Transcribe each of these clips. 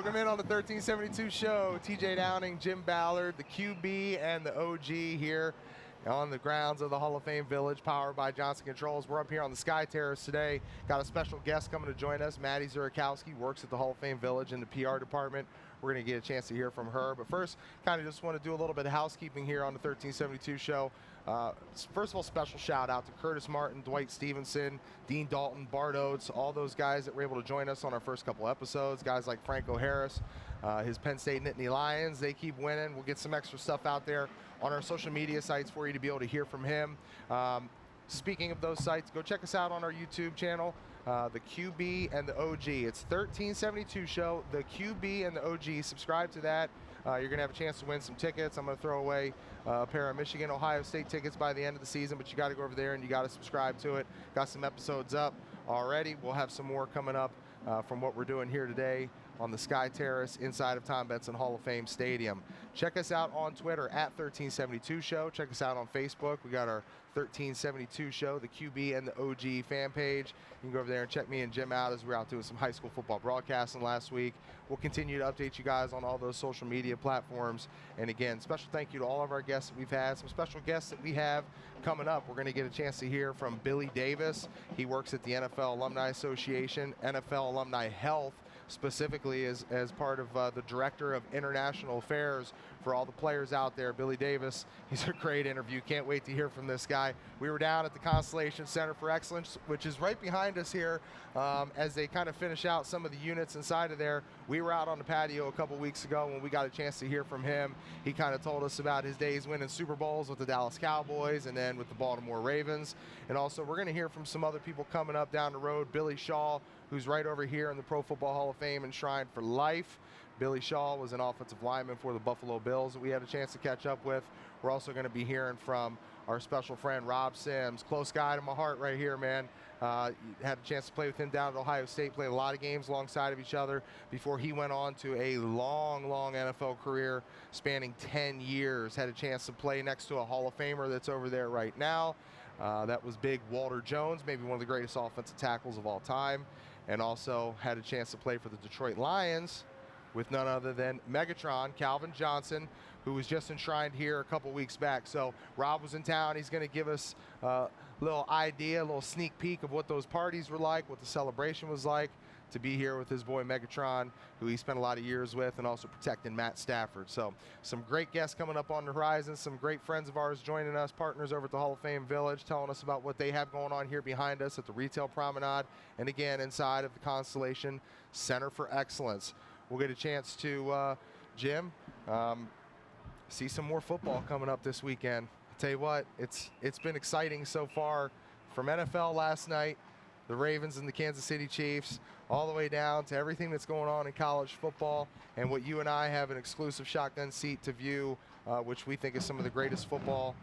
Welcome in on the 1372 show. TJ Downing, Jim Ballard, the QB and the OG here on the grounds of the Hall of Fame Village, powered by Johnson Controls. We're up here on the Sky Terrace today. Got a special guest coming to join us. Maddie Zurakowski works at the Hall of Fame Village in the PR department. We're going to get a chance to hear from her. But first, kind of just want to do a little bit of housekeeping here on the 1372 show. First of all, special shout out to Curtis Martin, Dwight Stevenson, Dean Dalton, Bart Oates, all those guys that were able to join us on our first couple episodes. Guys like Franco Harris, his Penn State Nittany Lions, they keep winning. We'll get some extra stuff out there on our social media sites for you to be able to hear from him. Speaking of those sites, go check us out on our YouTube channel, the QB and the OG. It's 1372 show, the QB and the OG. Subscribe to that. You're going to have a chance to win some tickets. I'm going to throw away a pair of Michigan, Ohio State tickets by the end of the season, but you got to go over there and you got to subscribe to it. Got some episodes up already. We'll have some more coming up from what we're doing here today on the Sky Terrace inside of Tom Benson Hall of Fame Stadium. Check us out on Twitter at 1372 Show. Check us out on Facebook. We got our 1372 Show, the QB and the OG fan page. You can go over there and check me and Jim out as we're out doing some high school football broadcasting last week. We'll continue to update you guys on all those social media platforms. And again, special thank you to all of our guests that we've had. Some special guests that we have coming up. We're going to get a chance to hear from Billy Davis. He works at the NFL Alumni Association, NFL Alumni Health, specifically as part of the Director of International Affairs for all the players out there. Billy Davis, he's a great interview. Can't wait to hear from this guy. We were down at the Constellation Center for Excellence, which is right behind us here as they kind of finish out some of the units inside of there. We were out on the patio a couple weeks ago when we got a chance to hear from him. He kind of told us about his days winning Super Bowls with the Dallas Cowboys and then with the Baltimore Ravens. And also we're going to hear from some other people coming up down the road. Billy Shaw, who's right over here in the Pro Football Hall of Fame, enshrined for life. Billy Shaw was an offensive lineman for the Buffalo Bills that we had a chance to catch up with. We're also going to be hearing from our special friend Rob Sims, close guy to my heart right here, man. Had a chance to play with him down at Ohio State, played a lot of games alongside of each other before he went on to a long NFL career spanning 10 years. Had a chance to play next to a Hall of Famer that's over there right now. That was big Walter Jones, maybe one of the greatest offensive tackles of all time. And also had a chance to play for the Detroit Lions with none other than Megatron, Calvin Johnson, who was just enshrined here a couple weeks back. So Rob was in town. He's going to give us a little idea, a little sneak peek of what those parties were like, what the celebration was like, to be here with his boy Megatron, who he spent a lot of years with, and also protecting Matt Stafford. So some great guests coming up on the horizon, some great friends of ours joining us, partners over at the Hall of Fame Village, telling us about what they have going on here behind us at the Retail Promenade, and again, inside of the Constellation Center for Excellence. We'll get a chance to, Jim, see some more football coming up this weekend. I'll tell you what, it's been exciting so far, from NFL last night, the Ravens and the Kansas City Chiefs, all the way down to everything that's going on in college football, and what you and I have an exclusive shotgun seat to view, which we think is some of the greatest football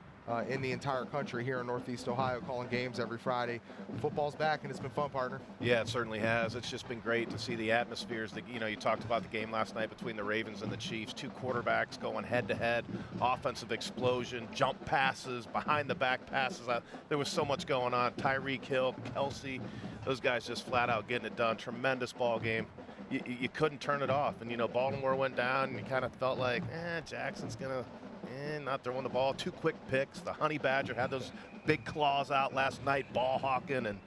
in the entire country here in Northeast Ohio, calling games every Friday. Football's back, and it's been fun, partner. Yeah, it certainly has. It's just been great to see the atmospheres. You talked about the game last night between the Ravens and the Chiefs. Two quarterbacks going head-to-head, offensive explosion, jump passes, behind-the-back passes. There was so much going on. Tyreek Hill, Kelsey, those guys just flat out getting it done. Tremendous ball game. You couldn't turn it off. And, Baltimore went down, and you kind of felt like, Jackson's going to not throwing the ball. Two quick picks. The Honey Badger had those big claws out last night, ball hawking, and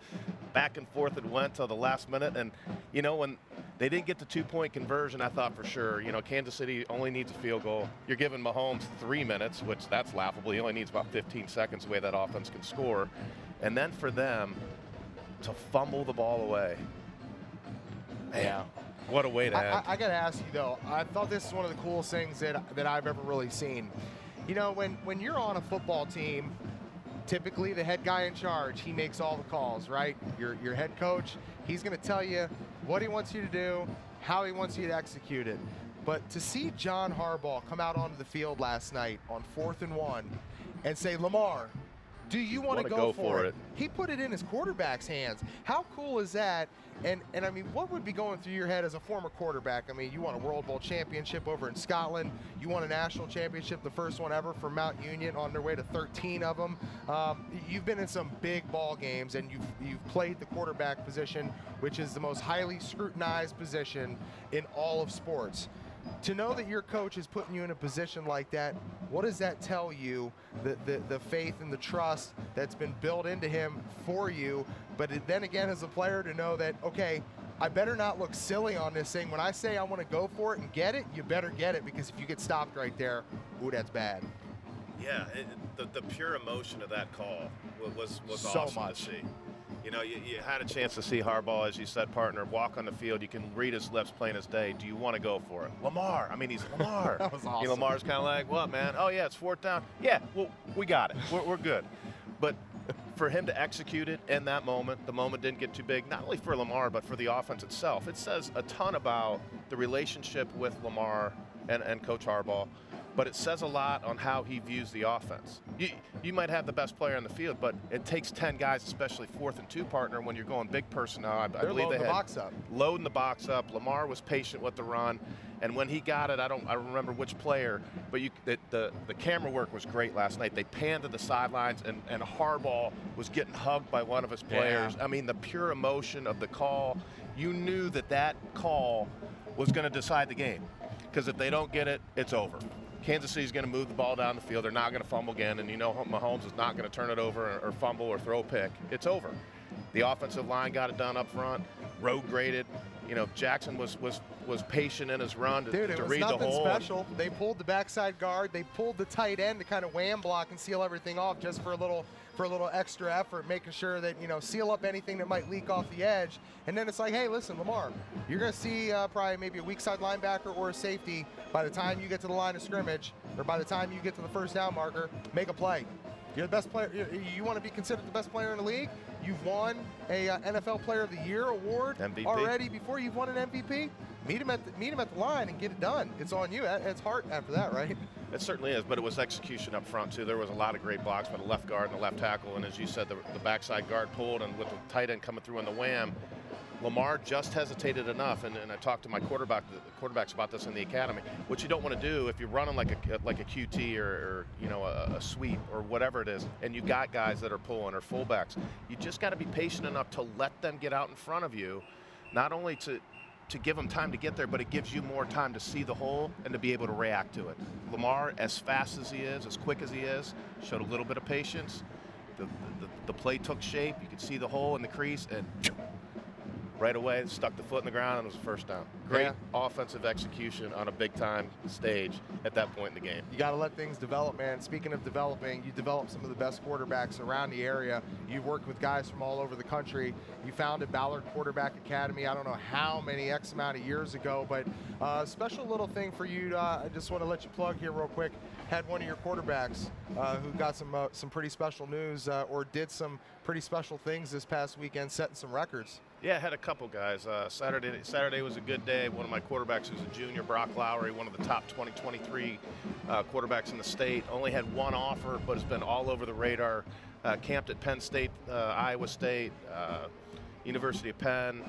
back and forth it went till the last minute. And, when they didn't get the two-point conversion, I thought for sure, Kansas City only needs a field goal. You're giving Mahomes 3 minutes, which that's laughable. He only needs about 15 seconds the way that offense can score. And then for them to fumble the ball away. Man, yeah. What a way to end. I got to ask you, though, I thought this is one of the coolest things that I've ever really seen. When you're on a football team, typically the head guy in charge, he makes all the calls, right? Your head coach, he's going to tell you what he wants you to do, how he wants you to execute it. But to see John Harbaugh come out onto the field last night on 4th and 1 and say, Lamar, Do you want to go for it? He put it in his quarterback's hands. How cool is that? And I mean, what would be going through your head as a former quarterback? I mean, you won a World Bowl championship over in Scotland. You won a national championship, the first one ever for Mount Union, on their way to 13 of them. You've been in some big ball games, and you've played the quarterback position, which is the most highly scrutinized position in all of sports. To know that your coach is putting you in a position like that, what does that tell you? The faith and the trust that's been built into him for you, but then again, as a player, to know that, okay, I better not look silly on this thing. When I say I want to go for it and get it, you better get it, because if you get stopped right there, ooh, that's bad. Yeah, the pure emotion of that call was so awesome much to see. You know, you had a chance to see Harbaugh, as you said, partner, walk on the field. You can read his lips plain as day. Do you want to go for it? Lamar. I mean, he's Lamar. That was awesome. You know, Lamar's kind of like, what, man? Oh, yeah, it's 4th down. Yeah, well, we got it. We're good. But for him to execute it in that moment, the moment didn't get too big, not only for Lamar, but for the offense itself. It says a ton about the relationship with Lamar and Coach Harbaugh, but it says a lot on how he views the offense. You might have the best player on the field, but it takes 10 guys, especially 4th and 2 partner, when you're going big personnel. I believe they had the box up. Loading the box up. Lamar was patient with the run, and when he got it, I don't remember which player, but the camera work was great last night. They panned to the sidelines, and Harbaugh was getting hugged by one of his players. Yeah. I mean, the pure emotion of the call. You knew that call was going to decide the game, because if they don't get it, it's over. Kansas City's going to move the ball down the field. They're not going to fumble again, and you know Mahomes is not going to turn it over or fumble or throw a pick. It's over. The offensive line got it done up front, road graded. You know, Jackson was patient in his run to read the hole. It was nothing special. They pulled the backside guard. They pulled the tight end to kind of wham block and seal everything off, just for a little extra effort, making sure that, you know, seal up anything that might leak off the edge. And then it's like, hey, listen, Lamar, you're going to see probably maybe a weak side linebacker or a safety by the time you get to the line of scrimmage, or by the time you get to the 1st down marker. Make a play. You're the best player. You want to be considered the best player in the league? You've won a NFL Player of the Year award MVP. already before you've won an MVP. Meet him at the line and get it done. It's on you. It's hard after that, right? It certainly is, but it was execution up front, too. There was a lot of great blocks by the left guard and the left tackle, and as you said, the backside guard pulled, and with the tight end coming through on the wham, Lamar just hesitated enough, and I talked to my quarterbacks about this in the academy. What you don't want to do if you're running like a QT or you know, a sweep or whatever it is, and you got guys that are pulling or fullbacks, you just got to be patient enough to let them get out in front of you, not only to give them time to get there, but it gives you more time to see the hole and to be able to react to it. Lamar, as fast as he is, as quick as he is, showed a little bit of patience. The play took shape. You could see the hole in the crease, and right away stuck the foot in the ground, and it was a 1st down. Great offensive execution on a big-time stage at that point in the game. You got to let things develop, man. Speaking of developing, you develop some of the best quarterbacks around the area. You've worked with guys from all over the country. You founded Ballard Quarterback Academy, I don't know how many X amount of years ago, but a special little thing for you. I just want to let you plug here real quick. Had one of your quarterbacks who got some pretty special news or did some pretty special things this past weekend, setting some records. Yeah, I had a couple guys. Saturday was a good day. One of my quarterbacks was a junior, Brock Lowry, one of the top 2023 quarterbacks in the state. Only had one offer, but has been all over the radar. Camped at Penn State, Iowa State, University of Penn,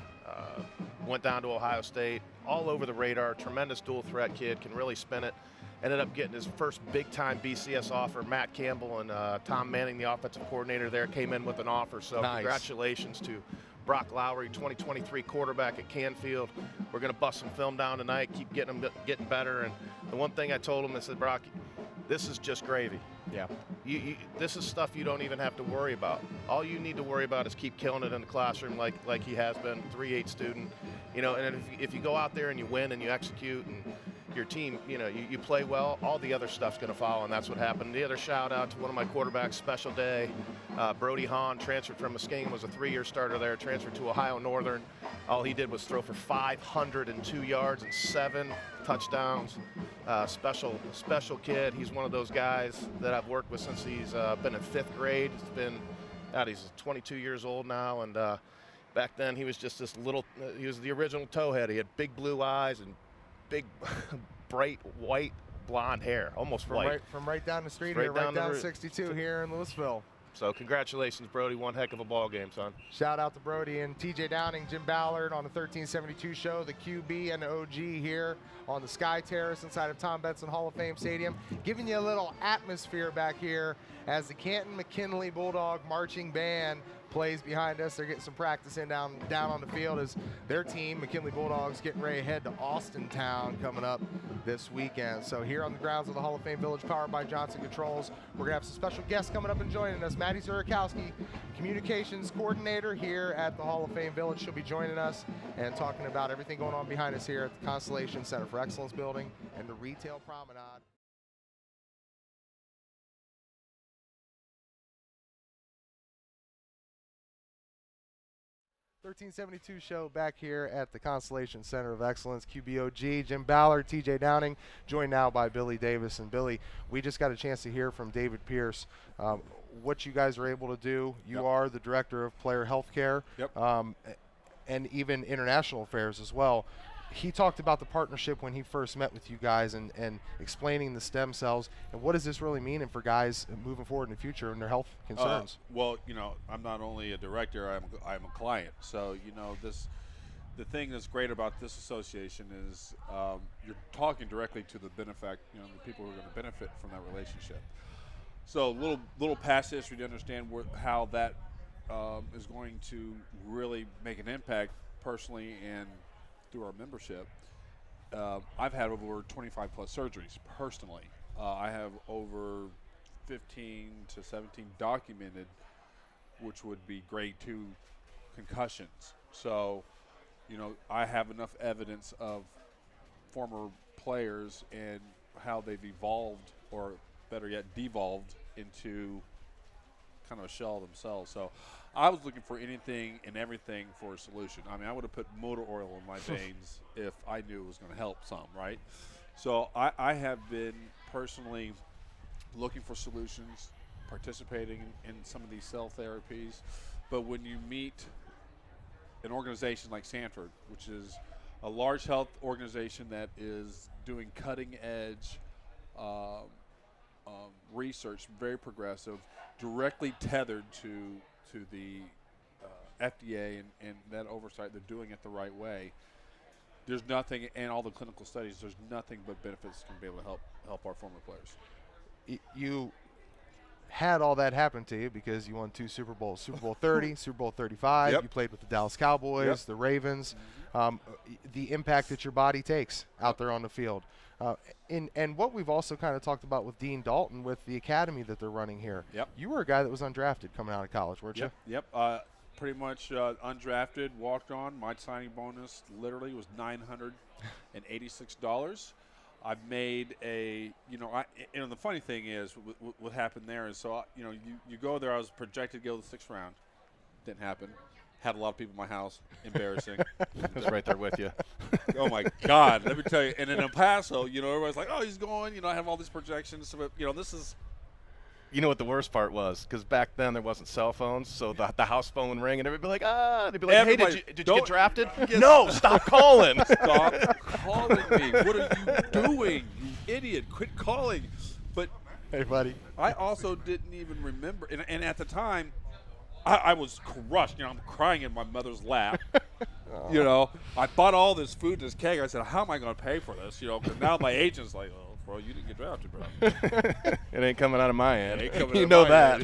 went down to Ohio State, all over the radar. Tremendous dual threat kid, can really spin it. Ended up getting his first big-time BCS offer. Matt Campbell and Tom Manning, the offensive coordinator there, came in with an offer. So nice. Congratulations to Brock Lowry, 2023 quarterback at Canfield. We're going to bust some film down tonight, keep getting better. And the one thing I told him, I said, Brock, this is just gravy. Yeah. This is stuff you don't even have to worry about. All you need to worry about is keep killing it in the classroom like he has been, 3.8 student. You know, and if you go out there and you win and you execute and your team, you know, you play well, all the other stuff's going to follow, and that's what happened. The other shout out to one of my quarterbacks, special day, Brody Hahn, transferred from Muskegon, was a 3-year starter there, transferred to Ohio Northern. All he did was throw for 502 yards and 7 touchdowns. Special kid. He's one of those guys that I've worked with since he's been in 5th grade. He's 22 years old now, and back then he was just this little, he was the original towhead. He had big blue eyes and big, bright white blonde hair, almost white. From right down the street Straight here, right down the 62 here in Louisville. So congratulations, Brody. One heck of a ball game, son. Shout out to Brody and TJ Downing, Jim Ballard on the 1372 show, the QB and the OG here on the Sky Terrace inside of Tom Benson Hall of Fame Stadium, giving you a little atmosphere back here as the Canton McKinley Bulldog Marching Band plays behind us. They're getting some practice in down on the field as their team, McKinley Bulldogs, getting ready to head to Austintown coming up this weekend. So here on the grounds of the Hall of Fame Village, powered by Johnson Controls, we're going to have some special guests coming up and joining us. Maddie Zurakowski, communications coordinator here at the Hall of Fame Village. She'll be joining us and talking about everything going on behind us here at the Constellation Center for Excellence building and the Retail Promenade. 1372 show back here at the Constellation Center of Excellence. QBOG, Jim Ballard, TJ Downing, joined now by Billy Davis. And Billy, we just got a chance to hear from David Pierce what you guys are able to do. You are the director of player healthcare and even international affairs as well. He talked about the partnership when he first met with you guys and explaining the stem cells and what does this really mean for guys moving forward in the future and their health concerns. Well, you know, I'm not only a director, I'm a client. So, you know, the thing that's great about this association is you're talking directly to the the people who are going to benefit from that relationship. So little past history to understand how that is going to really make an impact personally and through our membership. I've had over 25 plus surgeries personally. I have over 15 to 17 documented, which would be grade 2 concussions. So, you know, I have enough evidence of former players and how they've evolved, or better yet, devolved into kind of a shell of themselves. So I was looking for anything and everything for a solution. I mean, I would have put motor oil in my veins if I knew it was going to help some, right? So I have been personally looking for solutions, participating in some of these cell therapies. But when you meet an organization like Sanford, which is a large health organization that is doing cutting edge research, very progressive, directly tethered to the FDA and that oversight, they're doing it the right way. There's nothing, and all the clinical studies, there's nothing but benefits can be able to help our former players. You had all that happen to you because you won 2 Super Bowls, Super Bowl 30, Super Bowl 35. You played with the Dallas Cowboys, the Ravens. The impact that your body takes out there on the field. And what we've also kind of talked about with Dean Dalton with the academy that they're running here. You were a guy that was undrafted coming out of college, weren't you? Pretty much undrafted, walked on. My signing bonus literally was $986. I made the funny thing is what happened there is, so, you go there, I was projected to go to the 6th round. Didn't happen. Had a lot of people in my house. Embarrassing. I was right there with you. Oh, my God. Let me tell you. And in El Paso, everybody's like, oh, he's going. I have all these projections. But, this is. You know what the worst part was? Because back then there wasn't cell phones, so the house phone would ring, and everybody would be like, They'd be like, hey, did you get drafted? No, stop calling. Stop calling me. What are you doing, you idiot? Quit calling. But hey, buddy. I also didn't even remember. And at the time, I was crushed. I'm crying in my mother's lap. I bought all this food, this cake. I said, how am I going to pay for this? Because now my agent's like, oh, bro, you didn't get drafted, bro. It ain't coming out of my end. You know that.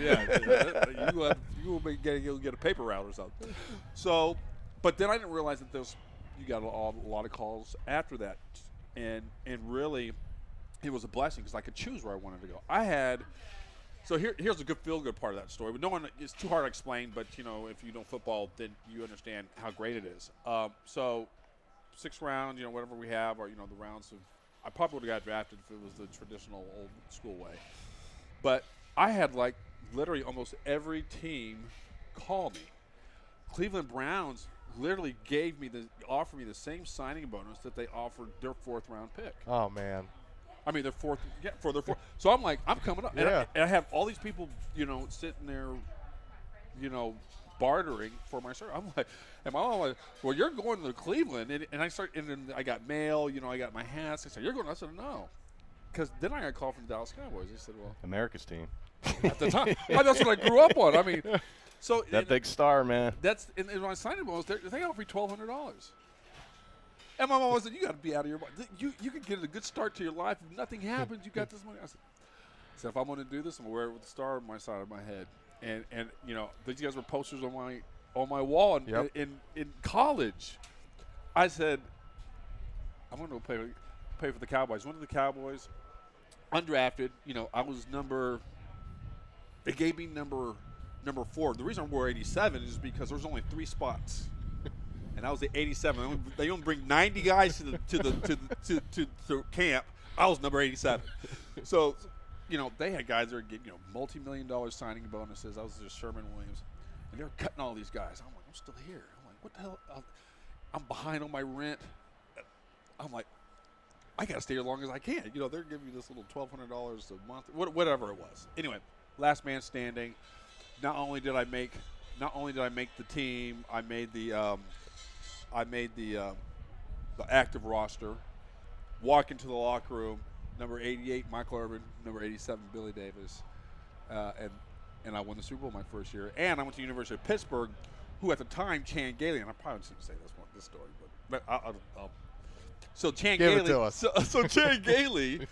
You'll get a paper route or something. So, but then I didn't realize that you got a lot of calls after that. And really, it was a blessing because I could choose where I wanted to go. So here's a good feel-good part of that story. But it's too hard to explain, but, if you know football, then you understand how great it is. So 6th round, whatever we have, or, the rounds of – I probably would have got drafted if it was the traditional old school way. But I had, literally almost every team call me. Cleveland Browns literally offered me the same signing bonus that they offered their 4th-round pick. Oh, man. I mean, for their fourth. So I'm like, I'm coming up. And I have all these people, sitting there, bartering for my shirt. I'm like, and my mom like, well, you're going to Cleveland. And then I got mail, I got my hats. I said, you're going? I said, no. Because then I got a call from the Dallas Cowboys. They said, well. America's team. at the time. That's what I grew up on. I mean, so That big star, man. that's and when I signed him, they offered me $1,200. And my mom said, "You got to be out of your mind. You can get a good start to your life. If nothing happens, you got this money." I said, "If I'm going to do this, I'm going to wear it with a star on my side of my head." And you know, these guys were posters on my wall in college. I said, "I'm going to play for the Cowboys." Went to the Cowboys, undrafted. You know, I was they gave me number 4. The reason I wore 87 is because there was only 3 spots. And I was the 87. They only bring 90 guys to camp. I was number 87. So, you know, they had guys that were getting, multi-million-dollar signing bonuses. I was just Sherman Williams, and they were cutting all these guys. I'm like, I'm still here. I'm like, what the hell? I'm behind on my rent. I'm like, I got to stay as long as I can. You know, they're giving me this little $1,200 a month, whatever it was. Anyway, last man standing. Not only did I make the team, I made the active roster. Walk into the locker room, number 88, Michael Irvin, number 87, Billy Davis, and I won the Super Bowl my first year. And I went to the University of Pittsburgh, who at the time Chan Gailey, and I probably shouldn't say this story, but I'll so Chan Give Gailey, it to us. So Chan Gailey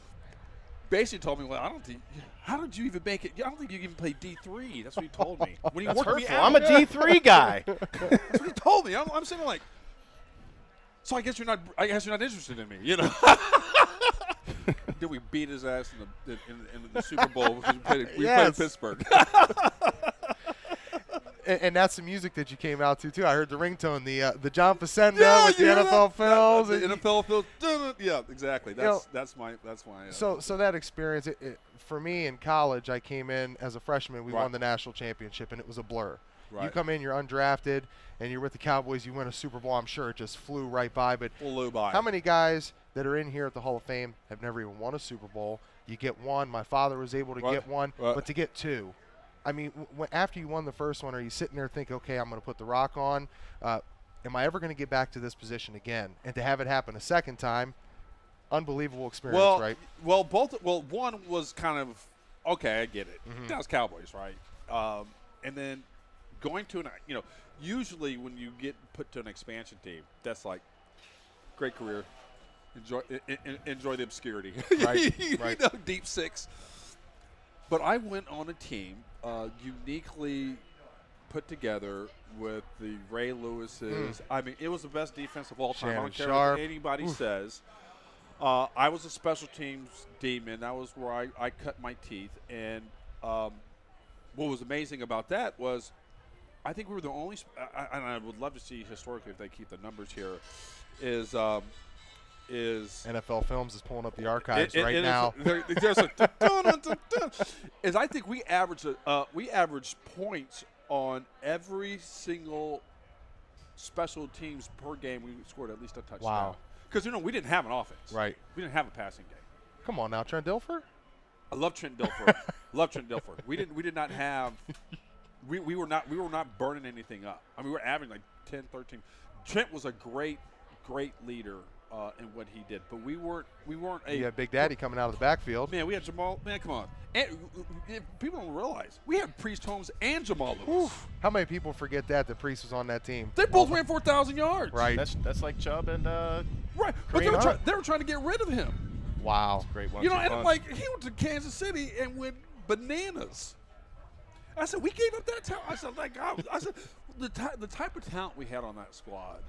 basically told me, "Well, how did you even make it? I don't think you even played D3." That's what he told me. When he worked me out. I'm a D3 guy. That's what he told me. I'm sitting like, so I guess you're not interested in me, you know. Then we beat his ass in the Super Bowl because we played Pittsburgh. And that's the music that you came out to too. I heard the ringtone, the John Facenda with the NFL films. The NFL films. Yeah, exactly. That's my. So that experience, for me in college, I came in as a freshman. We won the national championship, and it was a blur. Right. You come in, you're undrafted, and you're with the Cowboys. You win a Super Bowl. I'm sure it just flew right by. But how many guys that are in here at the Hall of Fame have never even won a Super Bowl? You get one. My father was able to get one, but to get 2. I mean, after you won the first one, are you sitting there thinking, okay, I'm going to put the rock on? Am I ever going to get back to this position again? And to have it happen a second time, unbelievable experience, right? Well, one was kind of, okay, I get it. Mm-hmm. That was Cowboys, right? And then going to usually when you get put to an expansion team, that's like, great career. Enjoy the obscurity. Right, right. Deep 6. But I went on a team uniquely put together with the Ray Lewises. I mean, it was the best defense of all time. Shannon I don't care Sharp. what anybody says. I was a special teams demon. That was where I cut my teeth. And what was amazing about that was I think we were the only and I would love to see historically if they keep the numbers here, is NFL Films is pulling up the archives right now. There's a is I think we averaged points on every single special teams per game. We scored at least a touchdown. Wow. Because we didn't have an offense. Right. We didn't have a passing game. Come on now, Trent Dilfer. I love Trent Dilfer. Love Trent Dilfer. We did not have. We were not burning anything up. I mean, we were averaging like 10, 13. Trent was a great leader. In what he did, but we weren't a. You had Big Daddy coming out of the backfield. Man, we had Jamal. Man, come on. And people don't realize we had Priest Holmes and Jamal Lewis. Oof. How many people forget that Priest was on that team? They both ran 4,000 yards. Right. That's like Chubb and right. But they were trying to get rid of him. Wow. Great one. And like he went to Kansas City and went bananas. I said we gave up that talent. I said the type of talent we had on that squad.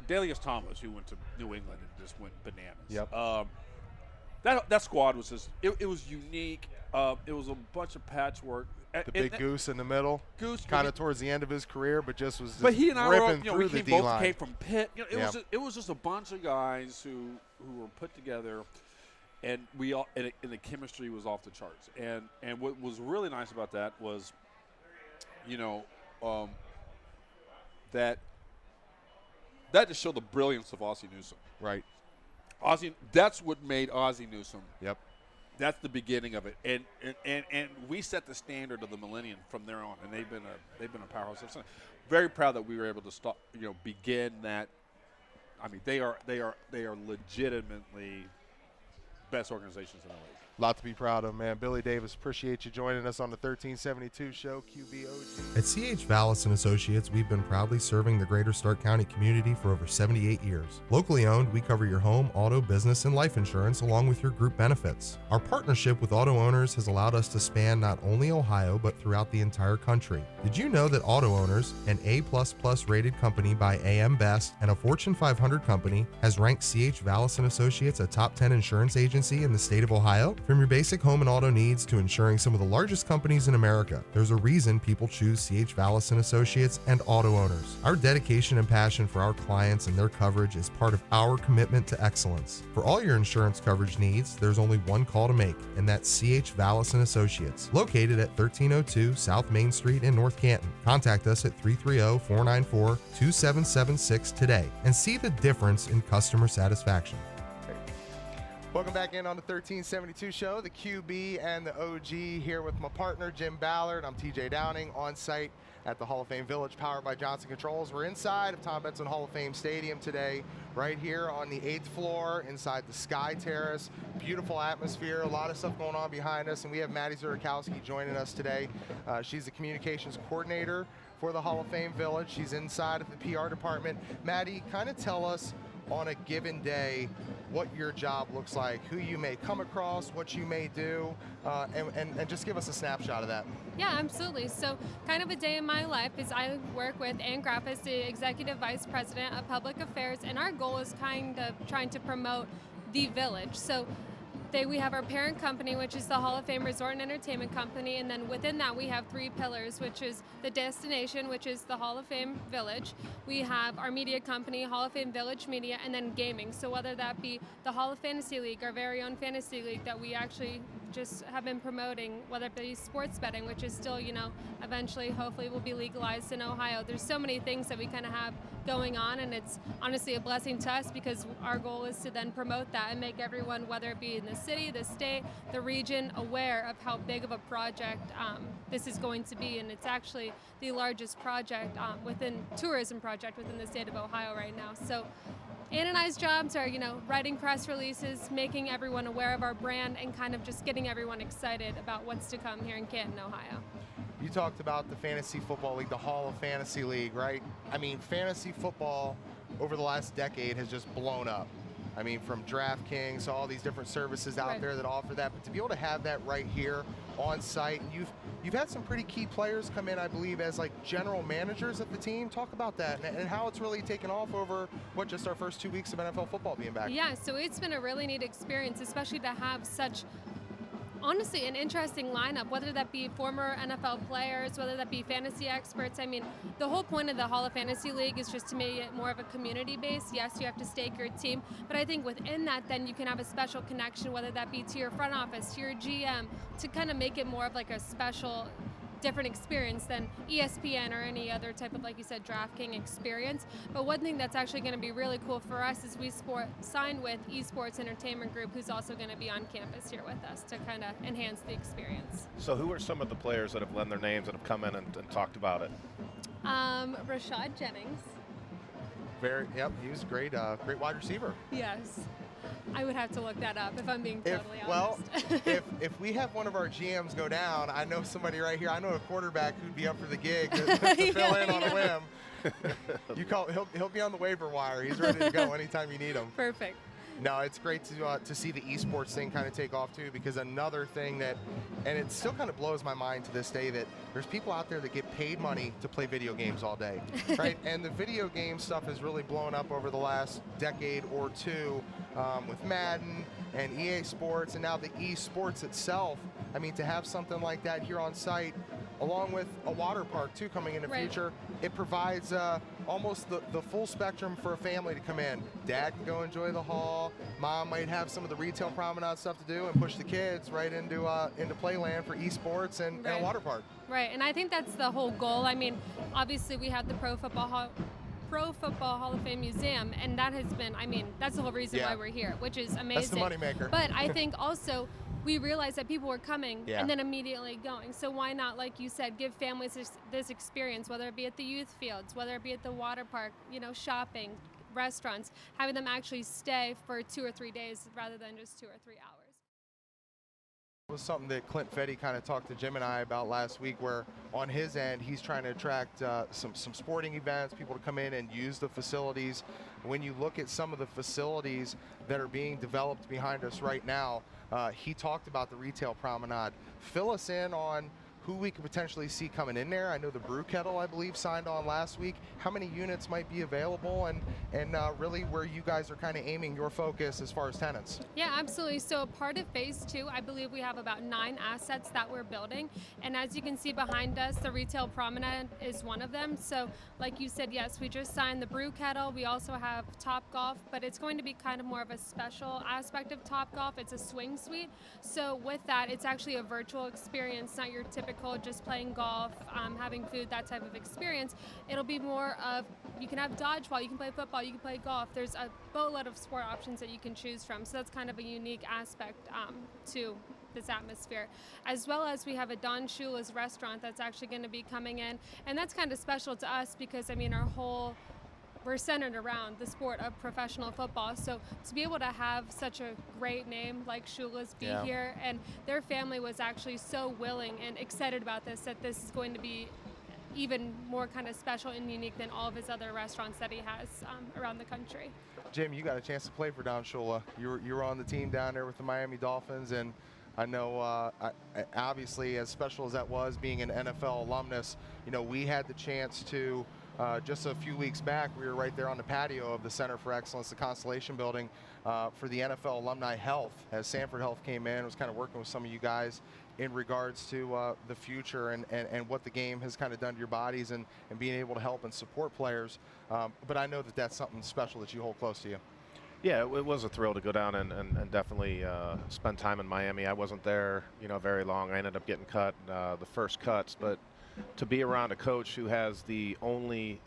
Delius Thomas, who went to New England and just went bananas. Yep. That squad was just it was unique. It was a bunch of patchwork. The big Goose in the middle. Goose kind of towards the end of his career, but just was. But he and I ripping were, through the D-line. both came from Pitt. It was just a bunch of guys who were put together, and we all and the chemistry was off the charts. And what was really nice about that was, that just showed the brilliance of Ozzie Newsome. Right. That's what made Ozzie Newsome. Yep. That's the beginning of it, and we set the standard of the millennium from there on, and they've been a powerhouse. I'm very proud that we were able to begin that. I mean, they are legitimately best organizations in the league. A lot to be proud of, man. Billy Davis, appreciate you joining us on the 1372 show, QBOG. At C.H. Vallis & Associates, we've been proudly serving the greater Stark County community for over 78 years. Locally owned, we cover your home, auto, business, and life insurance along with your group benefits. Our partnership with auto owners has allowed us to span not only Ohio, but throughout the entire country. Did you know that Auto Owners, an A++ rated company by AM Best and a Fortune 500 company, has ranked C.H. Vallis & Associates a top 10 insurance agency in the state of Ohio? From your basic home and auto needs to insuring some of the largest companies in America, there's a reason people choose C.H. Vallis & Associates and Auto Owners. Our dedication and passion for our clients and their coverage is part of our commitment to excellence. For all your insurance coverage needs, there's only one call to make, and that's C.H. Vallis & Associates, located at 1302 South Main Street in North Canton. Contact us at 330-494-2776 today and see the difference in customer satisfaction. Welcome back in on the 1372 show, the QB and the OG here with my partner, Jim Ballard. I'm TJ Downing on site at the Hall of Fame Village, powered by Johnson Controls. We're inside of Tom Benson Hall of Fame Stadium today, right here on the 8th floor inside the Sky Terrace. Beautiful atmosphere, a lot of stuff going on behind us, and we have Maddie Zurakowski joining us today. She's the communications coordinator for the Hall of Fame Village. She's inside of the PR department. Maddie, kind of tell us on a given day what your job looks like, who you may come across, what you may do, and just give us a snapshot of that. Yeah, absolutely. So kind of a day in my life is I work with Ann Grappis, the Executive Vice President of Public Affairs, and our goal is kind of trying to promote the village. So we have our parent company, which is the Hall of Fame Resort and Entertainment Company, and then within that we have three pillars, which is the destination, which is the Hall of Fame Village. We have our media company, Hall of Fame Village Media, and then gaming. So whether that be the Hall of Fantasy League, our very own fantasy league that we actually just have been promoting, whether it be sports betting, which is still, eventually, hopefully will be legalized in Ohio. There's so many things that we kind of have going on, and it's honestly a blessing to us because our goal is to then promote that and make everyone, whether it be in the city, the state, the region, aware of how big of a project this is going to be. And it's actually the largest project tourism project within the state of Ohio right now. So Ann and I's jobs are, writing press releases, making everyone aware of our brand, and kind of just getting everyone excited about what's to come here in Canton, Ohio. You talked about the Fantasy Football League, the Hall of Fantasy League, right? I mean, fantasy football over the last decade has just blown up. I mean, from DraftKings, all these different services out there that offer that, but to be able to have that right here on site, and you've had some pretty key players come in, I believe, as like general managers of the team. Talk about that and how it's really taken off over just our first 2 weeks of NFL football being back. Yeah, so it's been a really neat experience, especially to have such, honestly, an interesting lineup, whether that be former NFL players, whether that be fantasy experts. I mean, the whole point of the Hall of Fantasy League is just to make it more of a community base. Yes, you have to stake your team, but I think within that, then you can have a special connection, whether that be to your front office, to your GM, to kind of make it more of like a special, different experience than ESPN or any other type of, like you said, DraftKings experience. But one thing that's actually going to be really cool for us is we signed with Esports Entertainment Group, who's also going to be on campus here with us to kind of enhance the experience. So who are some of the players that have lent their names and have come in and talked about it? Rashad Jennings. He was a great wide receiver. Yes. I would have to look that up if I'm being totally honest. Well, if we have one of our GMs go down, I know somebody right here. I know a quarterback who'd be up for the gig to fill in on a whim. He'll be on the waiver wire. He's ready to go anytime you need him. Perfect. No, it's great to see the esports thing kind of take off too, because another thing and it still kind of blows my mind to this day, that there's people out there that get paid money to play video games all day, right? And the video game stuff has really blown up over the last decade or two with Madden and EA Sports, and now the esports itself. I mean, to have something like that here on site, along with a water park too coming in the future, it provides almost the full spectrum for a family to come in. Dad can go enjoy the hall. Mom might have some of the retail promenade stuff to do and push the kids right into playland for esports and a water park. Right, and I think that's the whole goal. I mean, obviously we have the Pro Football Hall of Fame Museum, and that has been, that's the whole reason why we're here, which is amazing. That's the moneymaker. But I think also we realized that people were coming and then immediately going. So why not, like you said, give families this experience, whether it be at the youth fields, whether it be at the water park, shopping, restaurants, having them actually stay for 2 or 3 days rather than just 2 or 3 hours. It was something that Clint Fetty kind of talked to Jim and I about last week, where on his end he's trying to attract some sporting events, people to come in and use the facilities. When you look at some of the facilities that are being developed behind us right now, he talked about the retail promenade. Fill us in on who we could potentially see coming in there. I know the Brew Kettle, I believe, signed on last week. How many units might be available, and really where you guys are kind of aiming your focus as far as tenants? Yeah, absolutely. So part of phase 2, I believe we have about 9 assets that we're building. And as you can see behind us, the retail promenade is one of them. So like you said, yes, we just signed the Brew Kettle. We also have Top Golf, but it's going to be kind of more of a special aspect of Top Golf. It's a swing suite. So with that, it's actually a virtual experience, not your typical just playing golf, having food, that type of experience. It'll be more of, you can have dodgeball, you can play football, you can play golf. There's a boatload of sport options that you can choose from. So that's kind of a unique aspect to this atmosphere. As well as we have a Don Shula's restaurant that's actually going to be coming in. And that's kind of special to us because, I mean, we're centered around the sport of professional football. So to be able to have such a great name like Shula's be here, and their family was actually so willing and excited about this, that this is going to be even more kind of special and unique than all of his other restaurants that he has around the country. Jim, you got a chance to play for Don Shula. You were on the team down there with the Miami Dolphins, and I know obviously as special as that was, being an NFL alumnus, you know, we had the chance to just a few weeks back, we were right there on the patio of the Center for Excellence, the Constellation Building, for the NFL Alumni Health, as Sanford Health came in, was kind of working with some of you guys in regards to the future and what the game has kind of done to your bodies and being able to help and support players. But I know that that's something special that you hold close to you. Yeah, it was a thrill to go down and definitely spend time in Miami. I wasn't there, you know, very long. I ended up getting cut the first cuts, but to be around a coach who has the only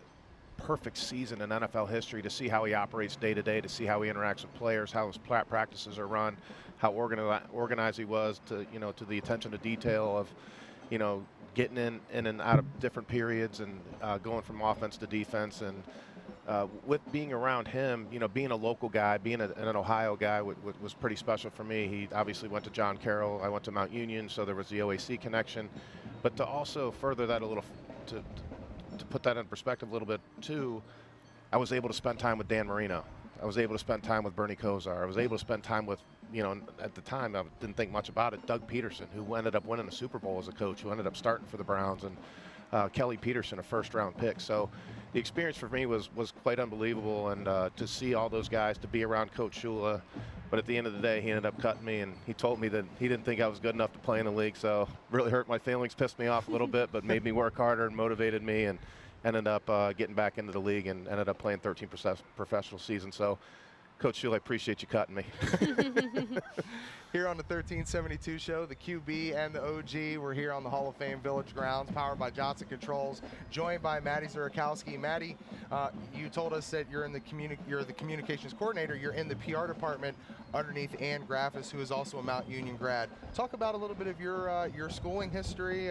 perfect season in NFL history, to see how he operates day to day, to see how he interacts with players, how his practices are run, how organized he was, to, you know, to the attention to detail of, you know, getting in and out of different periods and going from offense to defense. And with being around him, you know, being a local guy, being an Ohio guy was pretty special for me. He obviously went to John Carroll. I went to Mount Union, so there was the OAC connection. But to also further that a little, to put that in perspective a little bit too, I was able to spend time with Dan Marino. I was able to spend time with Bernie Kosar. I was able to spend time with, you know, at the time I didn't think much about it, Doug Peterson, who ended up winning a Super Bowl as a coach, who ended up starting for the Browns, and Kelly Peterson, a first-round pick. So the experience for me was quite unbelievable, and to see all those guys, to be around Coach Shula. But at the end of the day, he ended up cutting me, and he told me that he didn't think I was good enough to play in the league. So really hurt my feelings, pissed me off a little bit, but made me work harder and motivated me, and ended up getting back into the league and ended up playing 13 professional seasons. So Coach Shula, I appreciate you cutting me. Here on the 1372 show, the QB and the OG, we're here on the Hall of Fame Village grounds, powered by Johnson Controls, joined by Maddie Zurakowski. Maddie, you told us that you're the communications coordinator. You're in the PR department underneath Ann Graffis, who is also a Mount Union grad. Talk about a little bit of your schooling history,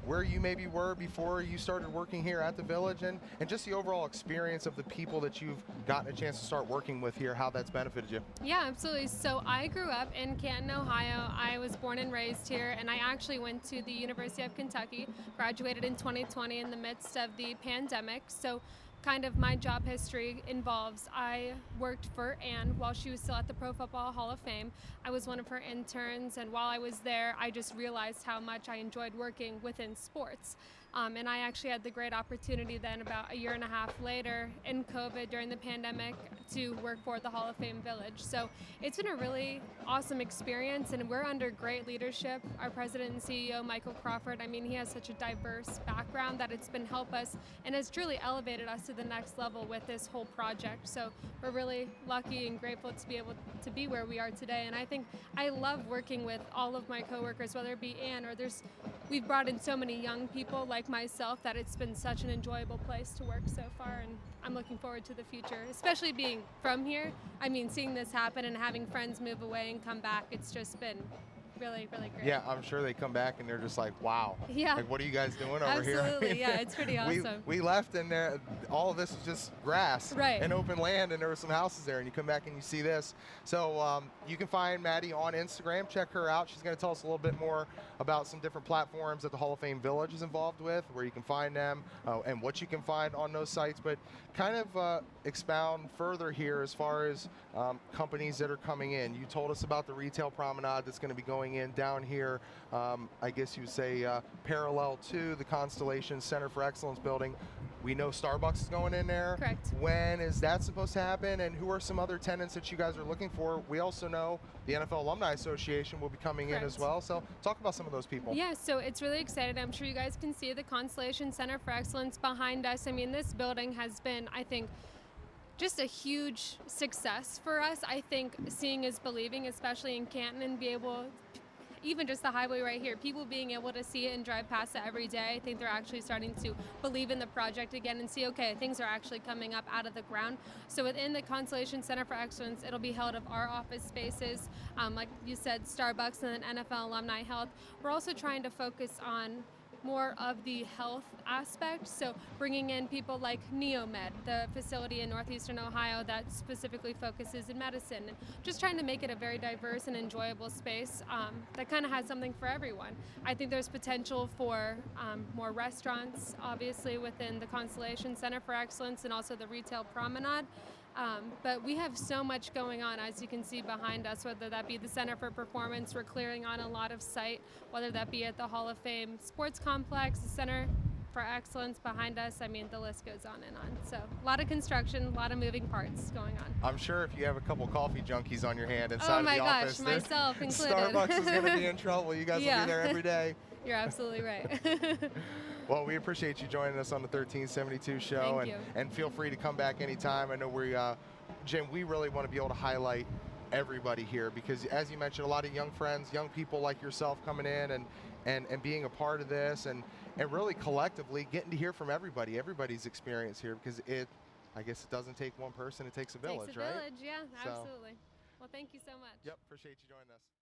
where you maybe were before you started working here at the Village, and just the overall experience of the people that you've gotten a chance to start working with here, how that's benefited you. Yeah, absolutely. So I grew up in Canton, Ohio. I was born and raised here, and I actually went to the University of Kentucky, graduated in 2020 in the midst of the pandemic. So kind of my job history involves, I worked for Ann while she was still at the Pro Football Hall of Fame. I was one of her interns, and while I was there, I just realized how much I enjoyed working within sports. And I actually had the great opportunity then, about a year and a half later, in COVID during the pandemic, to work for the Hall of Fame Village. So it's been a really awesome experience, and we're under great leadership. Our president and CEO, Michael Crawford, I mean, he has such a diverse background that it's been helped us and has truly elevated us to the next level with this whole project. So we're really lucky and grateful to be able to be where we are today. And I think I love working with all of my coworkers, whether it be Ann or we've brought in so many young people like myself, that it's been such an enjoyable place to work so far, and I'm looking forward to the future, especially being from here. I mean, seeing this happen and having friends move away and come back, it's just been really, really great. Yeah, I'm sure they come back and they're just like, wow. Yeah. Like, what are you guys doing over here? Absolutely, yeah, it's pretty awesome. We left and there, all of this is just grass Right. and open land, and there were some houses there, and you come back and you see this. So you can find Maddie on Instagram. Check her out. She's going to tell us a little bit more about some different platforms that the Hall of Fame Village is involved with, where you can find them, and what you can find on those sites. But kind of expound further here as far as companies that are coming in. You told us about the retail promenade that's going to be going in down here, I guess you would say parallel to the Constellation Center for Excellence building. We know Starbucks is going in there. Correct. When is that supposed to happen, and who are some other tenants that you guys are looking for? We also know the NFL Alumni Association will be coming in as well. So talk about some of those people. Yeah, so it's really exciting. I'm sure you guys can see the Constellation Center for Excellence behind us. I mean, this building has been, I think, just a huge success for us. I think seeing is believing, especially in Canton, and be able, even just the highway right here, people being able to see it and drive past it every day. I think they're actually starting to believe in the project again and see, okay, things are actually coming up out of the ground. So within the Constellation Center for Excellence, it'll be held of our office spaces, like you said, Starbucks and then NFL Alumni Health. We're also trying to focus on more of the health aspect, so bringing in people like Neomed, the facility in northeastern Ohio that specifically focuses in medicine, and just trying to make it a very diverse and enjoyable space that kind of has something for everyone. I think there's potential for more restaurants, obviously, within the Constellation Center for Excellence and also the retail promenade. But we have so much going on, as you can see behind us, whether that be the Center for Performance. We're clearing on a lot of site, whether that be at the Hall of Fame Sports Complex, the Center for Excellence behind us. I mean, the list goes on and on. So a lot of construction, a lot of moving parts going on. I'm sure if you have a couple coffee junkies on your hand inside Oh of my the gosh, office, myself included. Starbucks is going to be in trouble. You guys will Yeah. be there every day. You're absolutely right. Well, we appreciate you joining us on the 1372 show. Thank you. And feel free to come back anytime. I know Jim, we really want to be able to highlight everybody here because, as you mentioned, a lot of young friends, young people like yourself coming in and being a part of this and really collectively getting to hear from everybody's experience here, because I guess it doesn't take one person, it takes a village, Takes a right? village, yeah, So- absolutely. Well, thank you so much. Yep, appreciate you joining us.